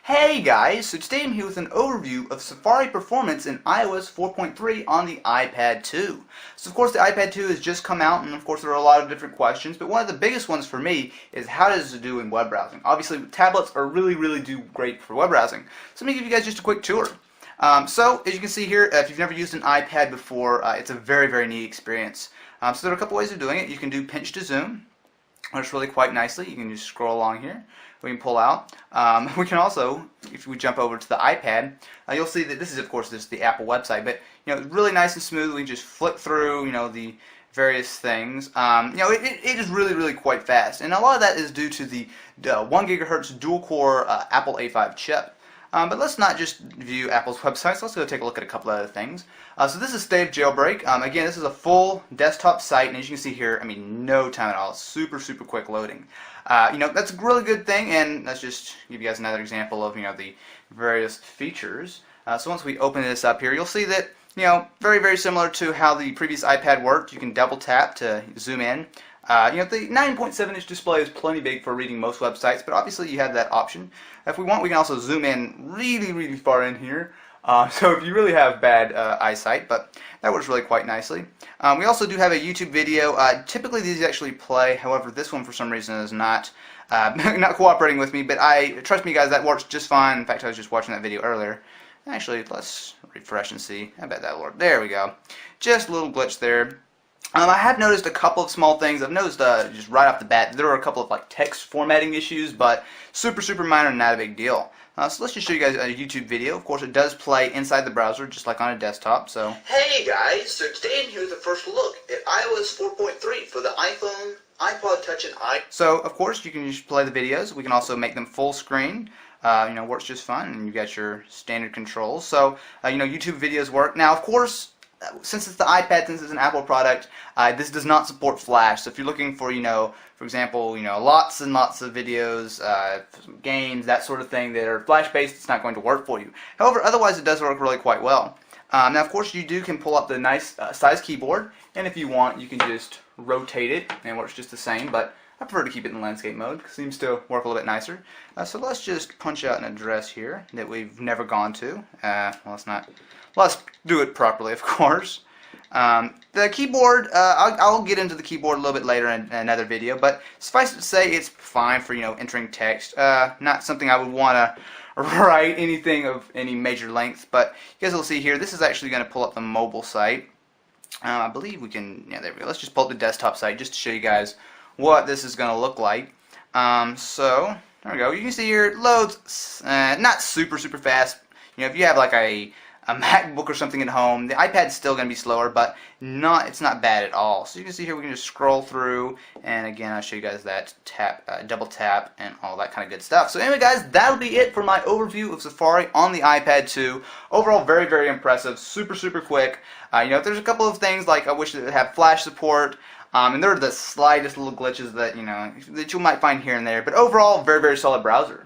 Hey guys, so today I'm here with an overview of Safari performance in iOS 4.3 on the iPad 2. So of course the iPad 2 has just come out, and of course there are a lot of different questions, but one of the biggest ones for me is how does it do in web browsing? Obviously tablets are really do great for web browsing. So let me give you guys just a quick tour. So as you can see here, if you've never used an iPad before, it's a very neat experience. So there are a couple ways of doing it. You can do pinch to zoom. Works really quite nicely. You can just scroll along here. We can pull out. We can also, if we jump over to the iPad, you'll see that this is, of course, the Apple website. But it's really nice and smooth. We just flip through, the various things. It is really quite fast, and a lot of that is due to the 1 gigahertz dual-core Apple A5 chip. But let's not just view Apple's websites. Let's go take a look at a couple other things. So this is State of Jailbreak. Again, this is a full desktop site, and as you can see here, no time at all. It's super quick loading. That's a really good thing, and let's just give you guys another example of the various features. So once we open this up here, you'll see that very similar to how the previous iPad worked. You can double tap to zoom in. The 9.7-inch display is plenty big for reading most websites, but obviously you have that option. If we want, we can also zoom in really far in here. So if you really have bad eyesight, but that works really quite nicely. We also do have a YouTube video. Typically these actually play, however this one for some reason is not not cooperating with me, but trust me guys, that works just fine. In fact, I was just watching that video earlier. Actually, let's refresh and see. I bet that'll work. There we go. Just a little glitch there. I have noticed a couple of small things. I've noticed just right off the bat there are a couple of text formatting issues, but super minor and not a big deal. So let's just show you guys a YouTube video. Of course, it does play inside the browser, just like on a desktop. So hey guys, so today I'm here with a first look at iOS 4.3 for the iPhone, iPod Touch, and iPad. So of course you can just play the videos. We can also make them full screen. Works just fine, and you've got your standard controls. So YouTube videos work. Now of course, since it's the iPad, since it's an Apple product, this does not support Flash. So if you're looking for, for example, lots and lots of videos, games, that sort of thing that are Flash-based, it's not going to work for you. However, otherwise it does work really quite well. Now, of course, you can pull up the nice size keyboard, and if you want, you can just rotate it, and it works just the same, but I prefer to keep it in landscape mode because it seems to work a little bit nicer. So let's just punch out an address here that we've never gone to. Let's do it properly, of course. The keyboard, I'll get into the keyboard a little bit later in another video, but suffice it to say it's fine for entering text. Not something I would want to write anything of any major length, but you guys will see here, this is actually going to pull up the mobile site. I believe we can, there we go. Let's just pull up the desktop site just to show you guys what this is going to look like. So there we go. You can see here it loads not super fast. If you have a MacBook or something at home, the iPad's still going to be slower, but it's not bad at all. So you can see here we can just scroll through, and again I'll show you guys that double tap and all that kind of good stuff. So anyway guys, that'll be it for my overview of Safari on the iPad 2. Overall very impressive, super quick. There's a couple of things like I wish it would have Flash support. And there are the slightest little glitches that that you might find here and there, but overall very solid browser.